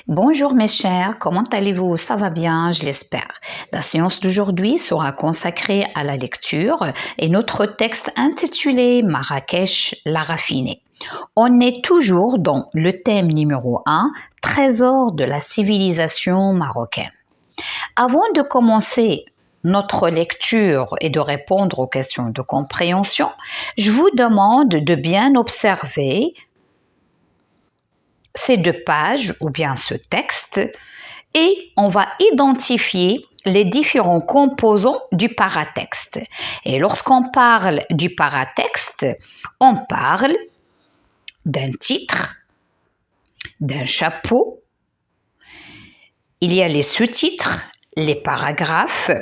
Bonjour mes chers, comment allez-vous? Ça va bien, je l'espère. La séance d'aujourd'hui sera consacrée à la lecture et notre texte intitulé Marrakech la raffinée. On est toujours dans le thème numéro 1, Trésor de la civilisation marocaine. Avant de commencer notre lecture et de répondre aux questions de compréhension, je vous demande de bien observer ces deux pages ou bien ce texte et on va identifier les différents composants du paratexte. Et lorsqu'on parle du paratexte, on parle d'un titre, d'un chapeau, il y a les sous-titres, les paragraphes,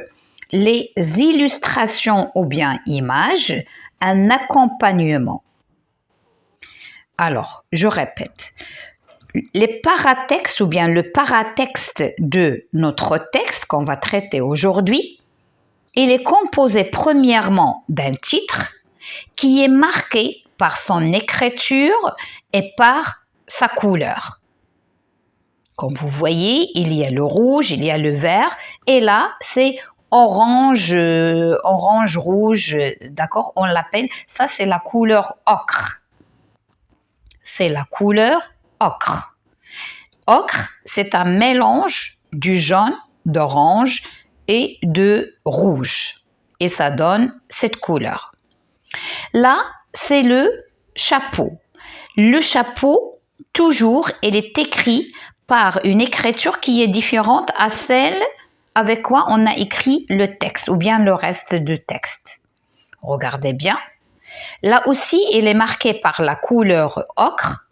les illustrations ou bien images, un accompagnement. Alors, je répète, les paratextes ou bien le paratexte de notre texte qu'on va traiter aujourd'hui, il est composé premièrement d'un titre qui est marqué par son écriture et par sa couleur. Comme vous voyez, il y a le rouge, il y a le vert et là, c'est orange, rouge, d'accord? On l'appelle, ça c'est la couleur ocre. C'est la couleur ocre. Ocre, c'est un mélange du jaune, d'orange et de rouge. Et ça donne cette couleur. Là, c'est le chapeau. Le chapeau, toujours, il est écrit par une écriture qui est différente à celle avec quoi on a écrit le texte ou bien le reste du texte. Regardez bien. Là aussi, il est marqué par la couleur ocre.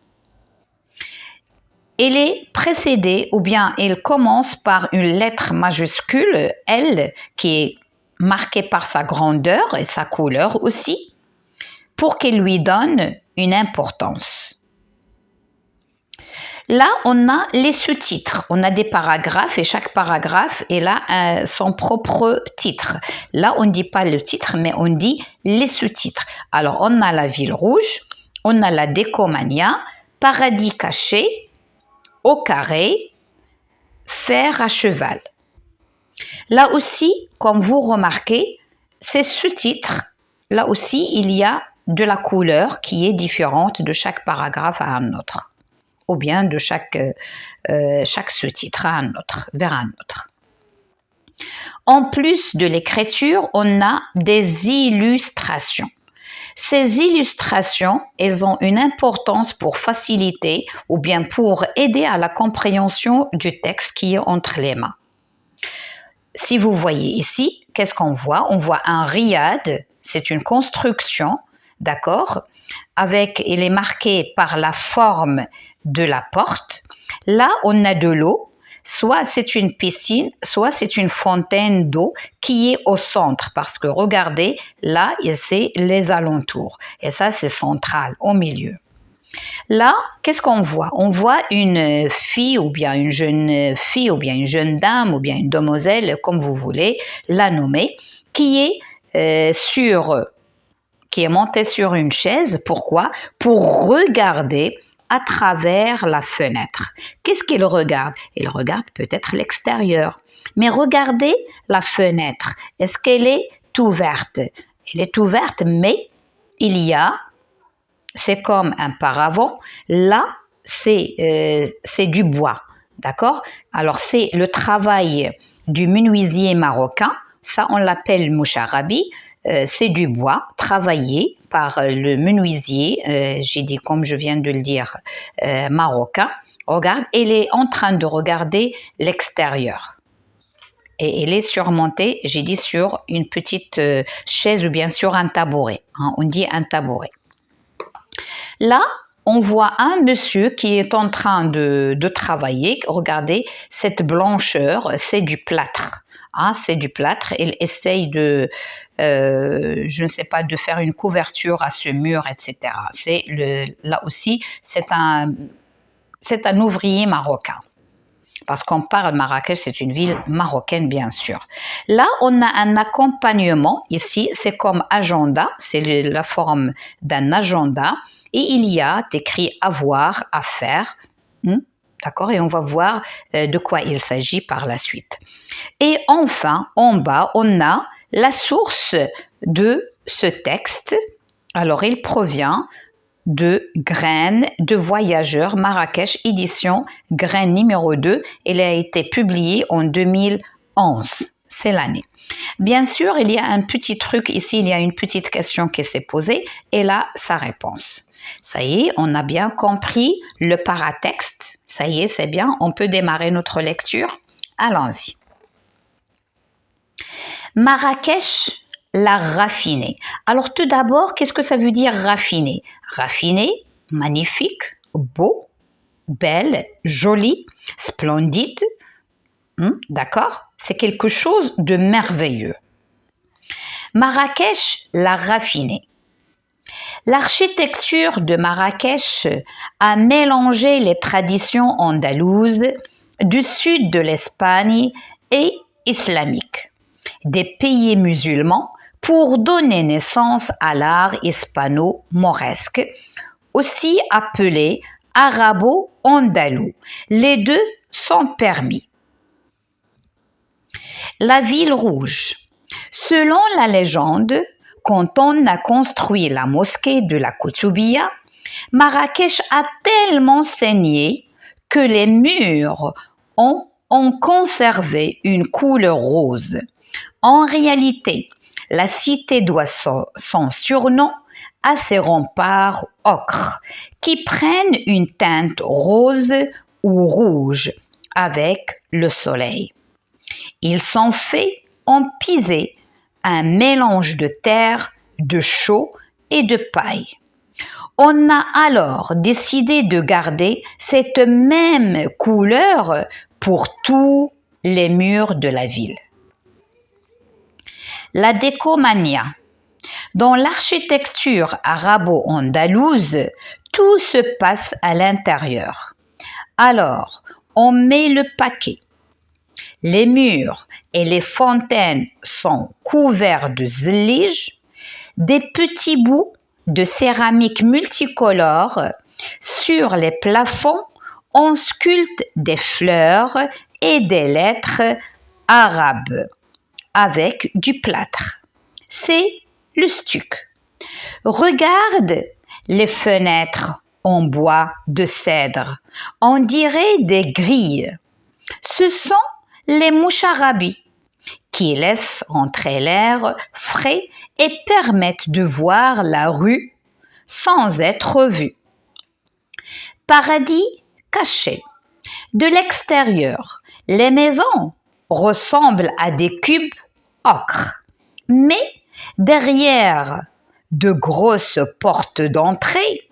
Il est précédé ou bien il commence par une lettre majuscule L qui est marquée par sa grandeur et sa couleur aussi pour qu'il lui donne une importance. Là, on a les sous-titres. On a des paragraphes et chaque paragraphe il a son propre titre. Là, on ne dit pas le titre, mais on dit les sous-titres. Alors, on a la ville rouge, on a la décomania, paradis caché, au carré, fer à cheval. Là aussi, comme vous remarquez, ces sous-titres, là aussi, il y a de la couleur qui est différente de chaque paragraphe à un autre, ou bien de chaque sous-titre à un autre, vers un autre. En plus de l'écriture, on a des illustrations. Ces illustrations, elles ont une importance pour faciliter ou bien pour aider à la compréhension du texte qui est entre les mains. Si vous voyez ici, qu'est-ce qu'on voit? On voit un riad, c'est une construction, d'accord? Il est marqué par la forme de la porte. Là, on a de l'eau. Soit c'est une piscine, soit c'est une fontaine d'eau qui est au centre. Parce que regardez, là, c'est les alentours. Et ça, c'est central, au milieu. Là, qu'est-ce qu'on voit? On voit une fille ou bien une jeune fille ou bien une jeune dame ou bien une demoiselle, comme vous voulez la nommer, qui est montée sur une chaise. Pourquoi? Pour regarder à travers la fenêtre. Qu'est-ce qu'il regarde? Il regarde peut-être l'extérieur. Mais regardez la fenêtre. Est-ce qu'elle est ouverte? Elle est ouverte, mais c'est comme un paravent. Là, c'est du bois. D'accord? Alors, c'est le travail du menuisier marocain. Ça, on l'appelle moucharabi. C'est du bois travaillé par le menuisier, j'ai dit comme je viens de le dire, marocain. Regarde, elle est en train de regarder l'extérieur. Et elle est surmontée, j'ai dit, sur une petite chaise ou bien sur un tabouret. Hein, on dit un tabouret. Là, on voit un monsieur qui est en train de travailler. Regardez, cette blancheur, c'est du plâtre. Hein, c'est du plâtre. Il essaye de, je ne sais pas, de faire une couverture à ce mur, etc. Là aussi, c'est un ouvrier marocain. Parce qu'on parle Marrakech, c'est une ville marocaine, bien sûr. Là, on a un accompagnement. Ici, c'est comme agenda. C'est la forme d'un agenda. Et il y a écrit avoir, à faire. D'accord? Et on va voir de quoi il s'agit par la suite. Et enfin, en bas, on a la source de ce texte. Alors, il provient de Graines de voyageurs Marrakech, édition Graines numéro 2. Il a été publié en 2011. C'est l'année. Bien sûr, il y a un petit truc ici, il y a une petite question qui s'est posée et là, sa réponse. Ça y est, on a bien compris le paratexte. Ça y est, c'est bien, on peut démarrer notre lecture. Allons-y. Marrakech, la raffinée. Alors tout d'abord, qu'est-ce que ça veut dire raffiné? Raffiné, magnifique, beau, belle, jolie, splendide. D'accord? C'est quelque chose de merveilleux. Marrakech, la raffinée. L'architecture de Marrakech a mélangé les traditions andalouses du sud de l'Espagne et islamiques, des pays musulmans, pour donner naissance à l'art hispano-mauresque, aussi appelé arabo-andalou. Les deux sont permis. La ville rouge. Selon la légende, quand on a construit la mosquée de la Koutoubia, Marrakech a tellement saigné que les murs ont conservé une couleur rose. En réalité, la cité doit son surnom à ses remparts ocre qui prennent une teinte rose ou rouge avec le soleil. Ils sont faits en pisé, un mélange de terre, de chaux et de paille. On a alors décidé de garder cette même couleur pour tous les murs de la ville. La décomania. Dans l'architecture arabo-andalouse, tout se passe à l'intérieur. Alors, on met le paquet. Les murs et les fontaines sont couverts de zlige, des petits bouts de céramique multicolores. Sur les plafonds, on sculpte des fleurs et des lettres arabes avec du plâtre. C'est le stuc. Regarde les fenêtres en bois de cèdre. On dirait des grilles. Ce sont les moucharabis qui laissent entrer l'air frais et permettent de voir la rue sans être vue. Paradis caché. De l'extérieur, les maisons ressemblent à des cubes ocre, mais derrière de grosses portes d'entrée,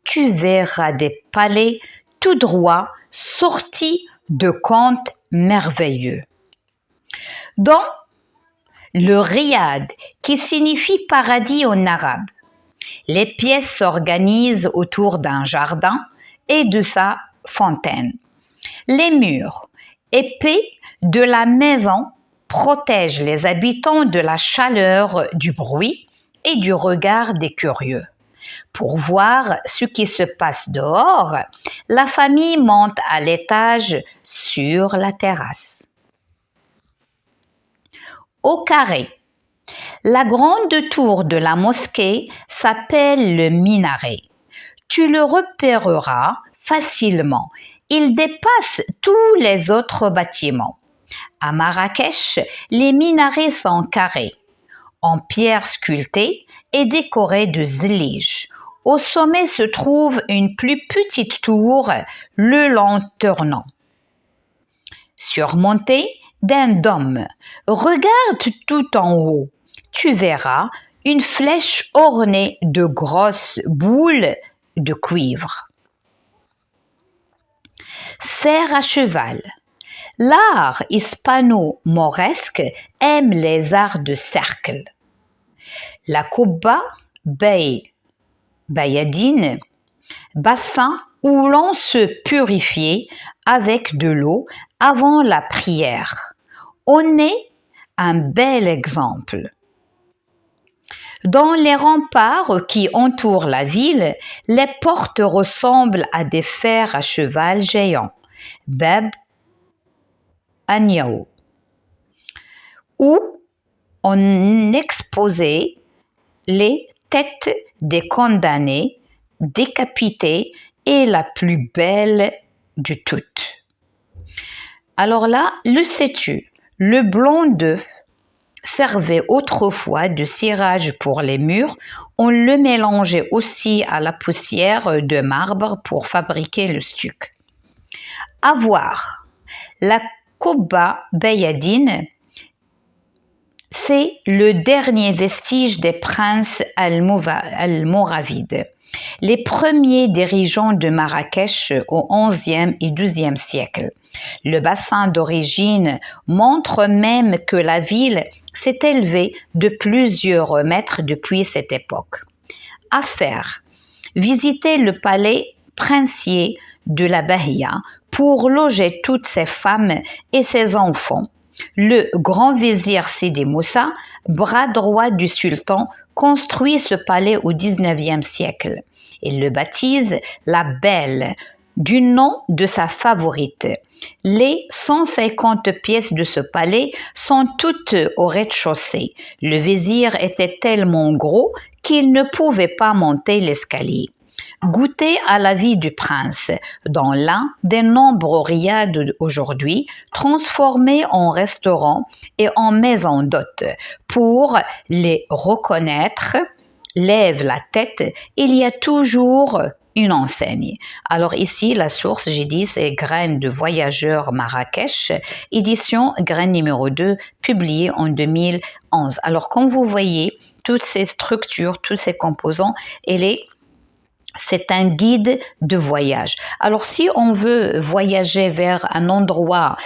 tu verras des palais tout droits sortis de contes merveilleux. Dans le riad, qui signifie paradis en arabe, les pièces s'organisent autour d'un jardin et de sa fontaine. Les murs épais de la maison protègent les habitants de la chaleur, du bruit et du regard des curieux. Pour voir ce qui se passe dehors, la famille monte à l'étage sur la terrasse. Au carré, la grande tour de la mosquée s'appelle le minaret. Tu le repéreras facilement. Il dépasse tous les autres bâtiments. À Marrakech, les minarets sont carrés, en pierre sculptée et décorés de zlige. Au sommet se trouve une plus petite tour, le lanterne, surmontée d'un dôme. Regarde tout en haut. Tu verras une flèche ornée de grosses boules de cuivre. Fer à cheval. L'art hispano-mauresque aime les arts de cercle. La Koubba Bayadine, bassin où l'on se purifiait avec de l'eau avant la prière. On est un bel exemple. Dans les remparts qui entourent la ville, les portes ressemblent à des fers à cheval géants. Bab Aniao, où on exposait les têtes des condamnés, décapités et la plus belle de toutes. Alors là, le sais-tu, le blanc d'œuf servait autrefois de cirage pour les murs. On le mélangeait aussi à la poussière de marbre pour fabriquer le stuc. À voir, la Koba Bayadine, c'est le dernier vestige des princes almoravides, les premiers dirigeants de Marrakech au XIe et XIIe siècle. Le bassin d'origine montre même que la ville s'est élevée de plusieurs mètres depuis cette époque. À faire, visiter le palais princier de la Bahia pour loger toutes ses femmes et ses enfants. Le grand vizir Sidi Moussa, bras droit du sultan, construit ce palais au XIXe siècle. Il le baptise la Belle, du nom de sa favorite. Les 150 pièces de ce palais sont toutes au rez-de-chaussée. Le vizir était tellement gros qu'il ne pouvait pas monter l'escalier. Goûter à la vie du prince dans l'un des nombreux riads aujourd'hui, transformés en restaurants et en maisons d'hôtes. Pour les reconnaître, lève la tête, il y a toujours une enseigne. Alors ici, la source, j'ai dit, c'est Graines de voyageurs Marrakech, édition Graines numéro 2, publiée en 2011. Alors comme vous voyez, toutes ces structures, tous ces composants, c'est un guide de voyage. Alors, si on veut voyager vers un endroit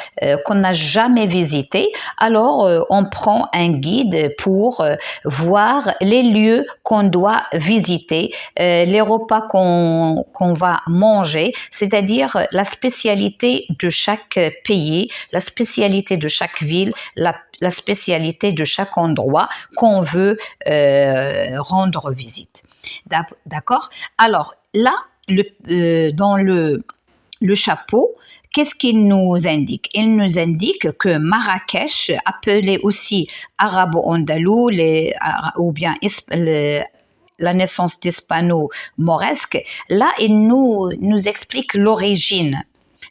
qu'on n'a jamais visité, alors on prend un guide pour voir les lieux qu'on doit visiter, les repas qu'on va manger, c'est-à-dire la spécialité de chaque pays, la spécialité de chaque ville, la spécialité de chaque endroit qu'on veut rendre visite. D'accord? Alors là, dans le chapeau, qu'est-ce qu'il nous indique? Il nous indique que Marrakech, appelé aussi arabo-andalou ou bien la naissance d'hispano-mauresque, là, il nous explique l'origine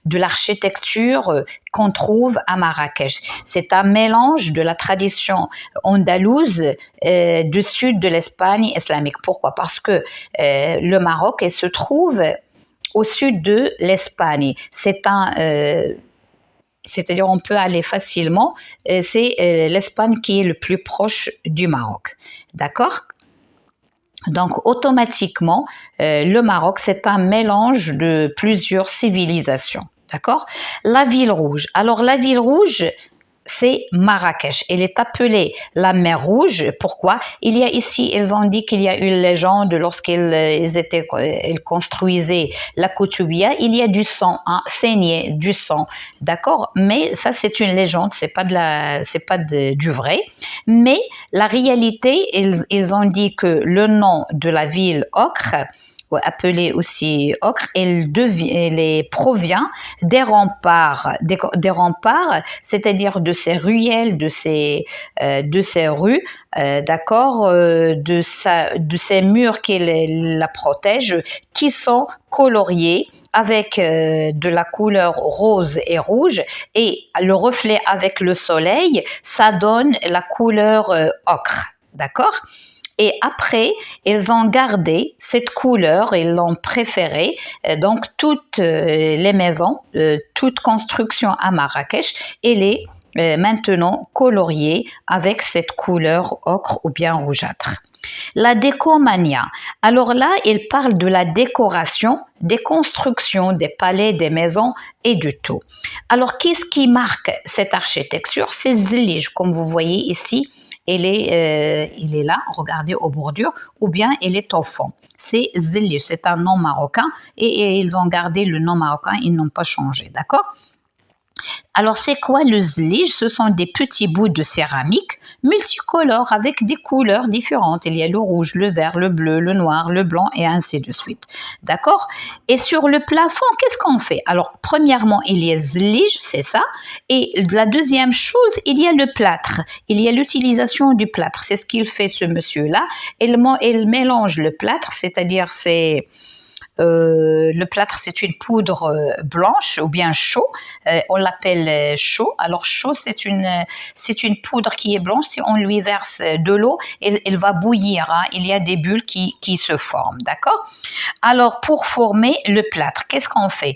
de l'architecture qu'on trouve à Marrakech. C'est un mélange de la tradition andalouse du sud de l'Espagne islamique. Pourquoi? Parce que le Maroc se trouve au sud de l'Espagne. C'est-à-dire on peut aller facilement. C'est l'Espagne qui est le plus proche du Maroc. D'accord? Donc, automatiquement, le Maroc, c'est un mélange de plusieurs civilisations. D'accord? La ville rouge. Alors, la ville rouge, c'est Marrakech. Elle est appelée la mer Rouge. Pourquoi? Il y a ici, ils ont dit qu'il y a une légende ils construisaient la Koutoubia. Il y a du sang, saigné du sang. D'accord? Mais ça, c'est une légende. C'est pas du vrai. Mais la réalité, ils ont dit que le nom de la ville Ocre, appelée aussi Ocre, elle provient des remparts, c'est-à-dire de ces ruelles, de ces rues, d'accord, de ces murs qui la protègent, qui sont coloriés avec de la couleur rose et rouge, et le reflet avec le soleil, ça donne la couleur ocre, d'accord? Et après, ils ont gardé cette couleur, ils l'ont préférée. Donc, toutes les maisons, toute construction à Marrakech, elle est maintenant coloriée avec cette couleur ocre ou bien rougeâtre. La décomania. Alors là, il parle de la décoration, des constructions, des palais, des maisons et du tout. Alors, qu'est-ce qui marque cette architecture? C'est Zilij, comme vous voyez ici. Il est là, regardez aux bordures, ou bien il est au fond. C'est Zilij, c'est un nom marocain et ils ont gardé le nom marocain, ils n'ont pas changé, d'accord? Alors, c'est quoi le zlige? Ce sont des petits bouts de céramique multicolores avec des couleurs différentes. Il y a le rouge, le vert, le bleu, le noir, le blanc et ainsi de suite. D'accord? Et sur le plafond, qu'est-ce qu'on fait? Alors, premièrement, il y a zlige, c'est ça. Et la deuxième chose, il y a le plâtre. Il y a l'utilisation du plâtre. C'est ce qu'il fait, ce monsieur-là. Il mélange le plâtre, c'est-à-dire le plâtre, c'est une poudre blanche ou bien chaud. On l'appelle chaud. Alors chaud, c'est une poudre qui est blanche. Si on lui verse de l'eau, elle va bouillir. Hein. Il y a des bulles qui se forment. D'accord? Alors pour former le plâtre, qu'est-ce qu'on fait?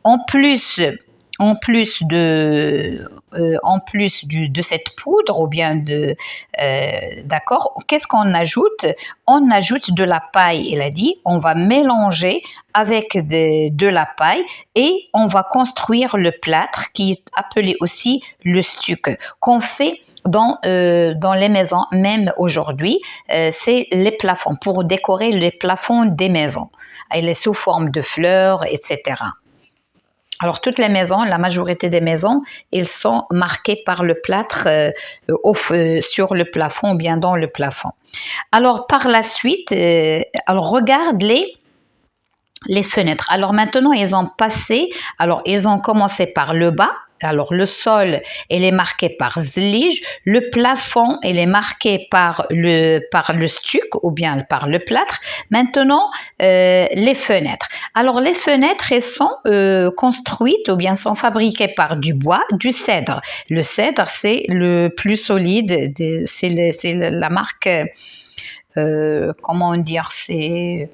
En plus, de cette poudre ou bien d'accord, qu'est-ce qu'on ajoute? On ajoute de la paille, il a dit, on va mélanger avec de la paille et on va construire le plâtre qui est appelé aussi le stuc, qu'on fait dans les maisons, même aujourd'hui, c'est les plafonds, pour décorer les plafonds des maisons. Elle est sous forme de fleurs, etc. Alors, toutes les maisons, la majorité des maisons, ils sont marqués par le plâtre sur le plafond ou bien dans le plafond. Alors, par la suite, alors regarde les fenêtres. Alors maintenant, ils ont commencé par le bas. Alors le sol, il est marqué par zlige. Le plafond, il est marqué par le stuc ou bien par le plâtre. Maintenant, les fenêtres. Alors les fenêtres, elles sont construites ou bien sont fabriquées par du bois, du cèdre. Le cèdre, c'est le plus solide. C'est la marque, comment dire, c'est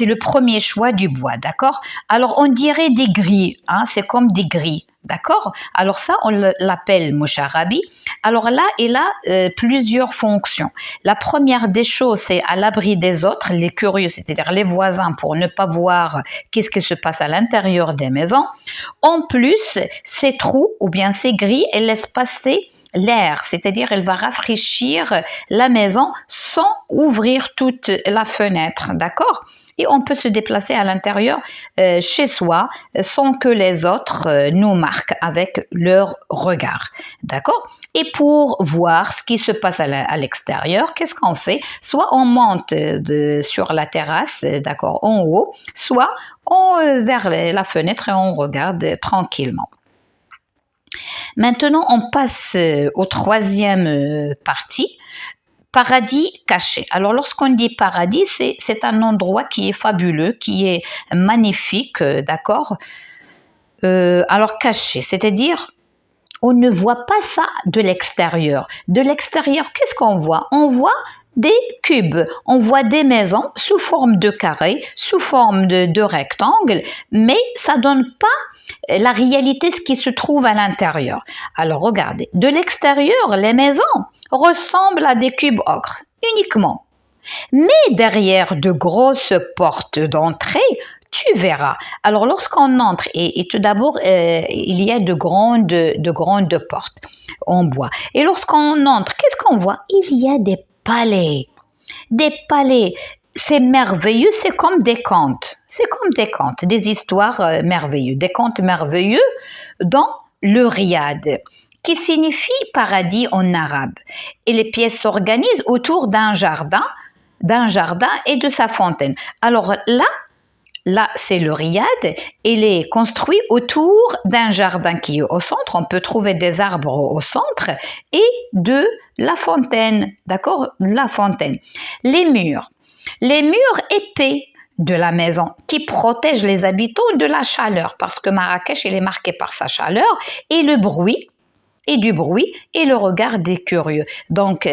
le premier choix du bois, d'accord? Alors, on dirait des grilles, hein, c'est comme des grilles, d'accord? Alors ça, on l'appelle moucharabi. Alors là, il a plusieurs fonctions. La première des choses, c'est à l'abri des autres, les curieux, c'est-à-dire les voisins, pour ne pas voir qu'est-ce qui se passe à l'intérieur des maisons. En plus, ces trous ou bien ces grilles, elles laissent passer l'air, c'est-à-dire elle va rafraîchir la maison sans ouvrir toute la fenêtre, d'accord? Et on peut se déplacer à l'intérieur chez soi sans que les autres nous marquent avec leur regard, d'accord? Et pour voir ce qui se passe à l'extérieur, qu'est-ce qu'on fait? Soit on monte sur la terrasse, d'accord, en haut, soit vers la fenêtre et on regarde tranquillement. Maintenant, on passe au troisième partie, paradis caché. Alors, lorsqu'on dit paradis, c'est un endroit qui est fabuleux, qui est magnifique, d'accord? Alors, caché, c'est-à-dire on ne voit pas ça de l'extérieur. De l'extérieur, qu'est-ce qu'on voit? On voit des cubes, on voit des maisons sous forme de carré, sous forme de rectangle, mais ça donne pas la réalité, ce qui se trouve à l'intérieur. Alors regardez, de l'extérieur, les maisons ressemblent à des cubes ocre, uniquement. Mais derrière de grosses portes d'entrée, tu verras. Alors, lorsqu'on entre, et tout d'abord, il y a de grandes portes en bois. Et lorsqu'on entre, qu'est-ce qu'on voit? Il y a des palais. Des palais. C'est merveilleux, c'est comme des contes. C'est comme des contes, des histoires merveilleuses, des contes merveilleux dans le riad, qui signifie paradis en arabe. Et les pièces s'organisent autour d'un jardin et de sa fontaine. Alors là, c'est le riad. Il est construit autour d'un jardin qui est au centre. On peut trouver des arbres au centre et de la fontaine, d'accord? La fontaine. Les murs épais de la maison qui protègent les habitants de la chaleur parce que Marrakech, il est marqué par sa chaleur et le bruit et du bruit et le regard des curieux. Donc,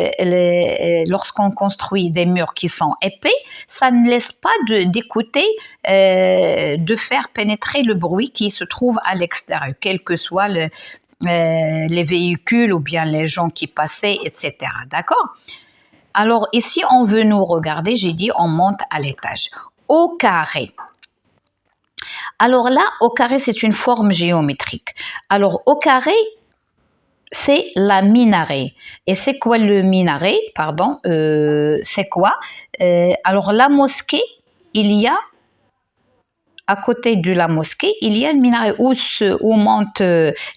lorsqu'on construit des murs qui sont épais, ça ne laisse pas d'écouter, de faire pénétrer le bruit qui se trouve à l'extérieur, quels que soient les véhicules ou bien les gens qui passaient, etc. D'accord? Alors, ici, on veut nous regarder, j'ai dit, on monte à l'étage. Au carré. Alors là, au carré, c'est une forme géométrique. Alors, au carré, c'est la minaret. Et c'est quoi le minaret? Pardon, c'est quoi? Alors la mosquée, il y a à côté de la mosquée, il y a le minaret où monte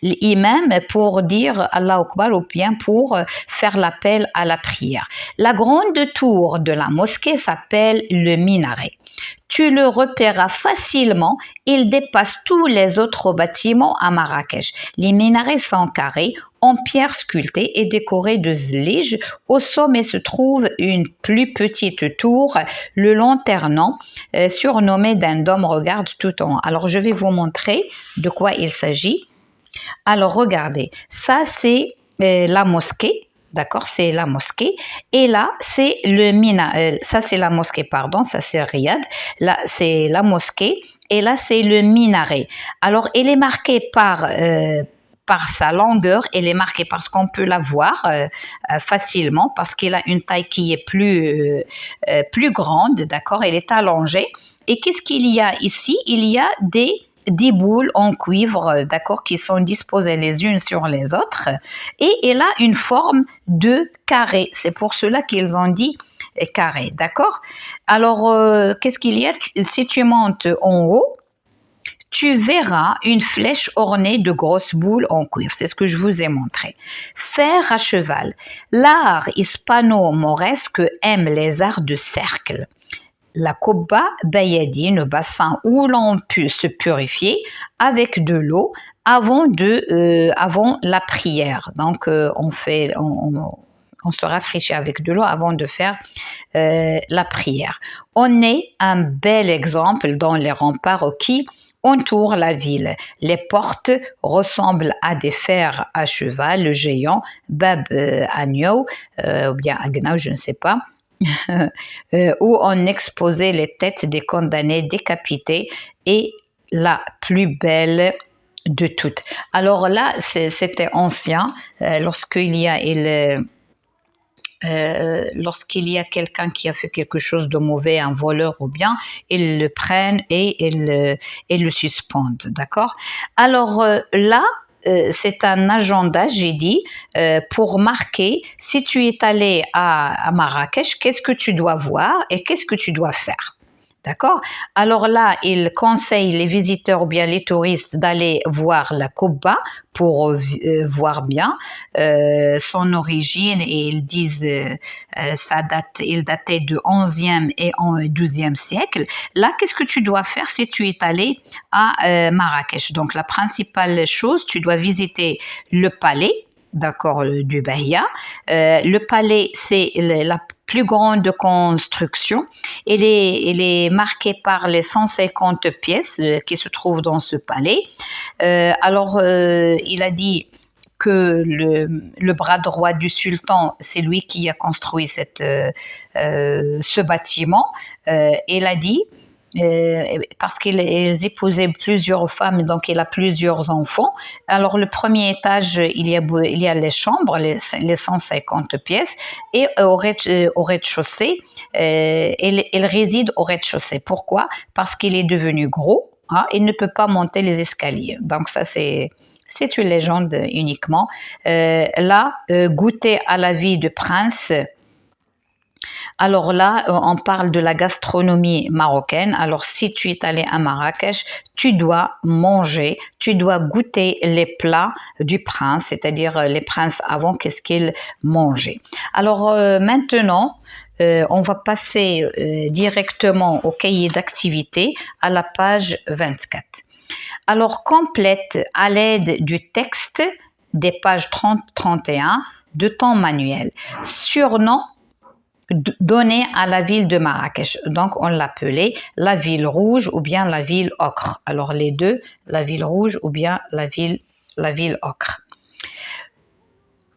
l'imam pour dire Allah Akbar ou bien pour faire l'appel à la prière. La grande tour de la mosquée s'appelle le minaret. Tu le repéreras facilement, il dépasse tous les autres bâtiments à Marrakech. Les minarets sont carrés, en pierre sculptée et décorés de zlige. Au sommet se trouve une plus petite tour, le lanternant, surnommé d'un dôme, regarde tout en haut. Alors, je vais vous montrer de quoi il s'agit. Alors, regardez, ça c'est la mosquée. D'accord, c'est la mosquée. Et là, c'est le ça, c'est la mosquée, pardon, ça, c'est Riyad. Là, c'est la mosquée. Et là, c'est le minaret. Alors, elle est marquée par sa longueur, elle est marquée parce qu'on peut la voir facilement, parce qu'elle a une taille qui est plus grande, d'accord, elle est allongée. Et qu'est-ce qu'il y a ici? Il y a des 10 boules en cuivre, d'accord, qui sont disposées les unes sur les autres, et elle a une forme de carré. C'est pour cela qu'ils ont dit carré, d'accord? Alors, qu'est-ce qu'il y a? Si tu montes en haut, tu verras une flèche ornée de grosses boules en cuivre. C'est ce que je vous ai montré. Fer à cheval. L'art hispano-mauresque aime les arts de cercle. La Koba Bayadine, le bassin où l'on peut se purifier avec de l'eau avant la prière. Donc, on se rafraîchit avec de l'eau avant de faire la prière. On est un bel exemple dans les remparts qui entourent la ville. Les portes ressemblent à des fers à cheval géants, Bab Agneau, ou bien Agneau, je ne sais pas, où on exposait les têtes des condamnés décapités et la plus belle de toutes. Alors là, c'était ancien, lorsqu'il y a quelqu'un qui a fait quelque chose de mauvais, un voleur ou bien, ils le prennent et ils le suspendent, d'accord? Alors là, c'est un agenda, j'ai dit, pour marquer si tu es allé à Marrakech, qu'est-ce que tu dois voir et qu'est-ce que tu dois faire. D'accord? Alors là, il conseille les visiteurs ou bien les touristes d'aller voir la Koba pour voir bien son origine, et ils disent il datait du 11e et 12e siècle. Là, qu'est-ce que tu dois faire si tu es allé à Marrakech? Donc, la principale chose, tu dois visiter le palais, d'accord, du Bahia. Le palais, c'est la plus grande construction. Elle est marquée par les 150 pièces qui se trouvent dans ce palais. Alors, il a dit que le bras droit du sultan, c'est lui qui a construit ce bâtiment. Il a dit, parce qu'ils épousaient plusieurs femmes, donc il a plusieurs enfants. Alors, le premier étage, il y a les chambres, les 150 pièces, et au rez-de-chaussée, il réside au rez-de-chaussée. Pourquoi? Parce qu'il est devenu gros, hein, il ne peut pas monter les escaliers. Donc ça, c'est une légende uniquement. Là, goûter à la vie de prince. Alors là, on parle de la gastronomie marocaine. Alors, si tu es allé à Marrakech, tu dois manger, tu dois goûter les plats du prince, c'est-à-dire les princes avant, qu'est-ce qu'ils mangeaient. Alors, maintenant, on va passer directement au cahier d'activité à la page 24. Alors, complète à l'aide du texte des pages 30-31 de ton manuel. Surnom donné à la ville de Marrakech. Donc, on l'appelait la ville rouge ou bien la ville ocre. Alors, les deux, la ville rouge ou bien la ville ocre.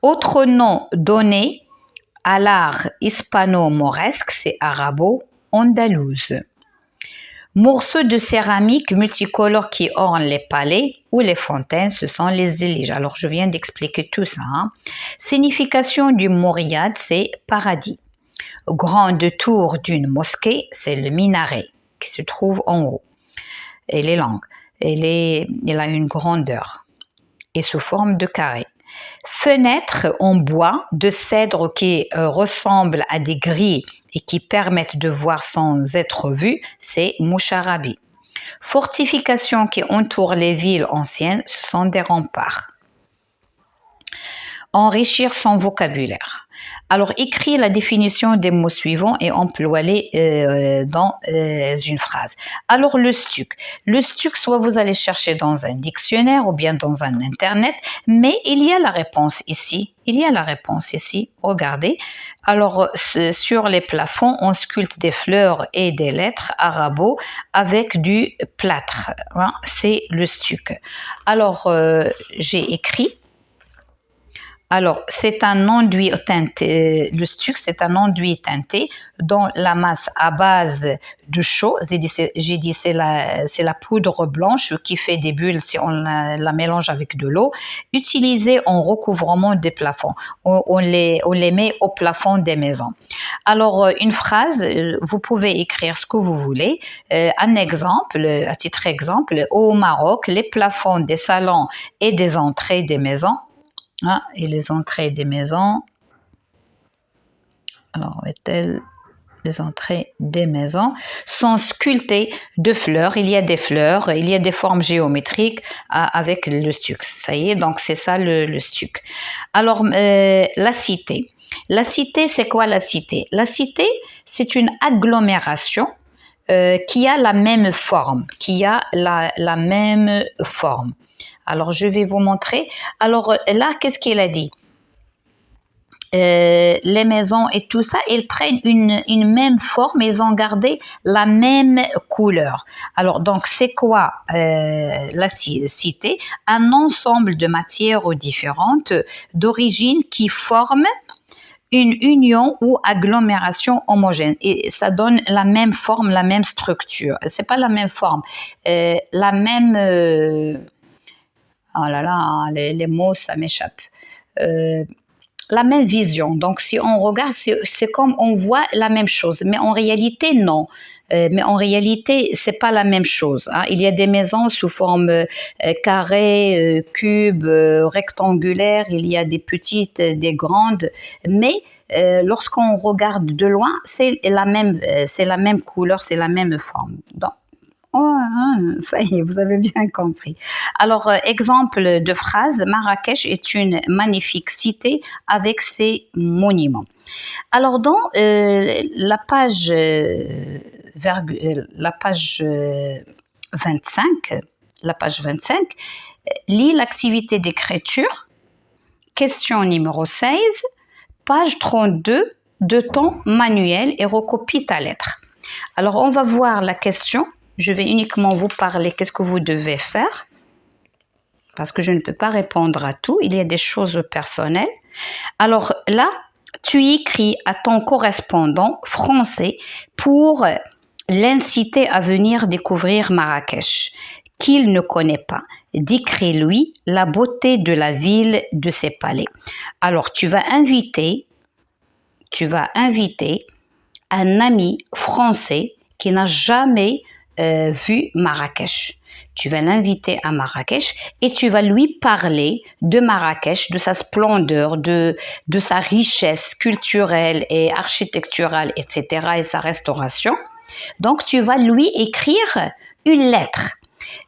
Autre nom donné à l'art hispano-mauresque, c'est arabo-andalouse. Morceaux de céramique multicolores qui ornent les palais ou les fontaines, ce sont les éliges. Alors, je viens d'expliquer tout ça. Signification du Mouriad, c'est paradis. Grande tour d'une mosquée, c'est le minaret qui se trouve en haut. Elle est longue, elle a une grandeur et sous forme de carré. Fenêtres en bois de cèdre qui ressemblent à des grilles et qui permettent de voir sans être vu, c'est moucharabi. Fortifications qui entourent les villes anciennes, ce sont des remparts. Enrichir son vocabulaire. Alors, écris la définition des mots suivants et emploie-les dans une phrase. Alors, le stuc. Le stuc, soit vous allez chercher dans un dictionnaire ou bien dans un internet, mais il y a la réponse ici. Il y a la réponse ici. Regardez. Alors, sur les plafonds, on sculpte des fleurs et des lettres arabo avec du plâtre. Hein, c'est le stuc. Alors, j'ai écrit. Alors, c'est un enduit teinté, le stuc, c'est un enduit teinté dont la masse à base de chaux, j'ai dit c'est la poudre blanche qui fait des bulles si on la mélange avec de l'eau, utilisée en recouvrement des plafonds. On les met au plafond des maisons. Alors, une phrase, vous pouvez écrire ce que vous voulez. Un exemple, à titre d'exemple, au Maroc, les plafonds des salons et des entrées des maisons. Et les entrées des maisons. Alors, les entrées des maisons sont sculptées de fleurs. Il y a des fleurs, il y a des formes géométriques avec le stuc. Ça y est, donc c'est ça le stuc. Alors, la cité. La cité, c'est quoi la cité? La cité, c'est une agglomération qui a la même forme, Alors, je vais vous montrer. Alors là, qu'est-ce qu'il a dit? Les maisons et tout ça, ils prennent une même forme, ils ont gardé la même couleur. Alors, donc, c'est quoi la cité? Un ensemble de matières différentes d'origine qui forment une union ou agglomération homogène. Et ça donne la même forme, la même structure. C'est pas la même forme, la même... Oh là là, les mots, ça m'échappe. La même vision. Donc, si on regarde, c'est comme on voit la même chose. Mais en réalité, non. Mais en réalité, c'est pas la même chose. Hein. Il y a des maisons sous forme carré, cube, rectangulaire. Il y a des petites, des grandes. Mais lorsqu'on regarde de loin, c'est la même couleur, c'est la même forme. Donc, ça y est, vous avez bien compris. Alors, exemple de phrase, Marrakech est une magnifique cité avec ses monuments. Alors, dans la page 25, lis l'activité d'écriture, question numéro 16, page 32 de ton manuel et recopie ta lettre. Alors, on va voir la question. Je vais uniquement vous parler qu'est-ce que vous devez faire parce que je ne peux pas répondre à tout. Il y a des choses personnelles. Alors là, tu écris à ton correspondant français pour l'inciter à venir découvrir Marrakech, qu'il ne connaît pas. Décris-lui la beauté de la ville, de ses palais. Alors, tu vas inviter un ami français qui n'a jamais vu Marrakech. Tu vas l'inviter à Marrakech et tu vas lui parler de Marrakech, de sa splendeur, de sa richesse culturelle et architecturale, etc. et sa restauration. Donc, tu vas lui écrire une lettre.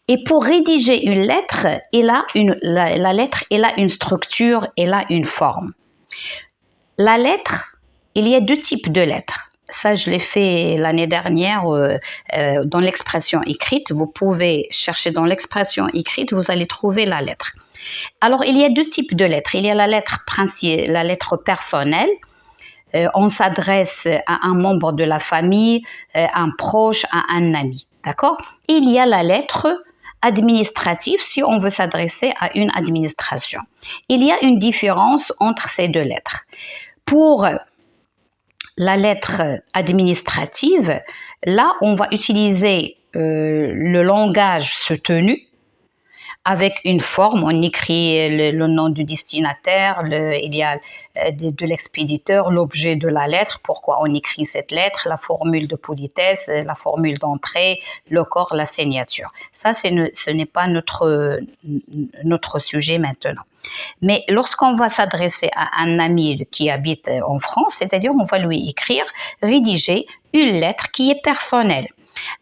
Et pour rédiger une lettre, la lettre, elle a une structure, elle a une forme. La lettre, il y a deux types de lettres. Ça, je l'ai fait l'année dernière dans l'expression écrite. Vous pouvez chercher dans l'expression écrite, vous allez trouver la lettre. Alors, il y a deux types de lettres. Il y a la lettre principale, la lettre personnelle. On s'adresse à un membre de la famille, un proche, à un ami. D'accord? Il y a la lettre administrative si on veut s'adresser à une administration. Il y a une différence entre ces deux lettres. Pour la lettre administrative, là, on va utiliser le langage soutenu avec une forme. On écrit le nom du destinataire, il y a de l'expéditeur, l'objet de la lettre, pourquoi on écrit cette lettre, la formule de politesse, la formule d'entrée, le corps, la signature. Ça, ce n'est pas notre sujet maintenant. Mais lorsqu'on va s'adresser à un ami qui habite en France, c'est-à-dire on va lui écrire, rédiger une lettre qui est personnelle.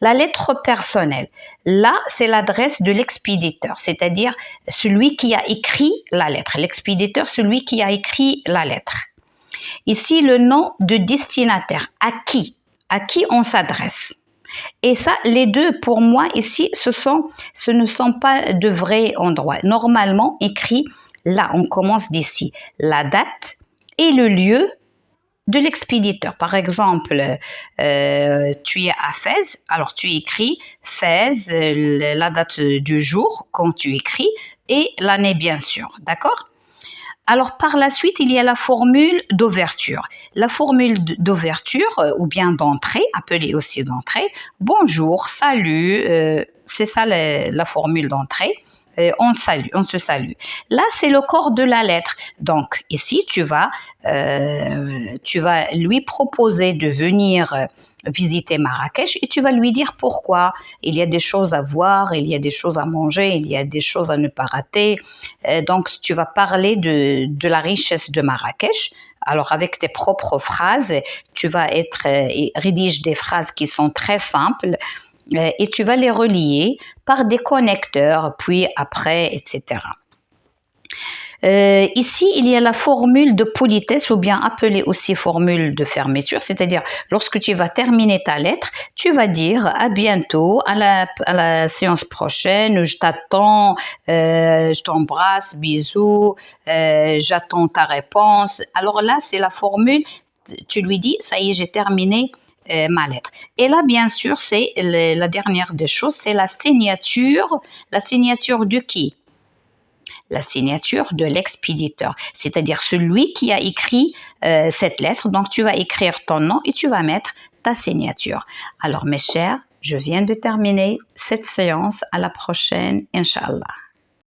La lettre personnelle, là, c'est l'adresse de l'expéditeur, c'est-à-dire celui qui a écrit la lettre. L'expéditeur, celui qui a écrit la lettre. Ici, le nom de destinataire, à qui on s'adresse. Et ça, les deux, pour moi, ici, ce ne sont pas de vrais endroits. Normalement, écrit, là, on commence d'ici, la date et le lieu de l'expéditeur. Par exemple, tu es à Fès, alors tu écris Fès, la date du jour quand tu écris et l'année bien sûr, d'accord? Alors par la suite, il y a la formule d'ouverture. La formule d'ouverture ou bien d'entrée, appelée aussi d'entrée, bonjour, salut, c'est ça la formule d'entrée. On se salue. Là, c'est le corps de la lettre. Donc, ici, tu vas lui proposer de venir visiter Marrakech et tu vas lui dire pourquoi. Il y a des choses à voir, il y a des choses à manger, il y a des choses à ne pas rater. Donc, tu vas parler de la richesse de Marrakech. Alors, avec tes propres phrases, tu vas rédige des phrases qui sont très simples et tu vas les relier par des connecteurs, puis après, etc. Ici, il y a la formule de politesse ou bien appelée aussi formule de fermeture, c'est-à-dire lorsque tu vas terminer ta lettre, tu vas dire à bientôt, à la séance prochaine, je t'attends, je t'embrasse, bisous, j'attends ta réponse. Alors là, c'est la formule, tu lui dis, ça y est, j'ai terminé ma lettre. Et là, bien sûr, c'est la dernière des choses, c'est la signature de qui? La signature de l'expéditeur, c'est-à-dire celui qui a écrit cette lettre. Donc, tu vas écrire ton nom et tu vas mettre ta signature. Alors, mes chers, je viens de terminer cette séance. À la prochaine, Inch'Allah.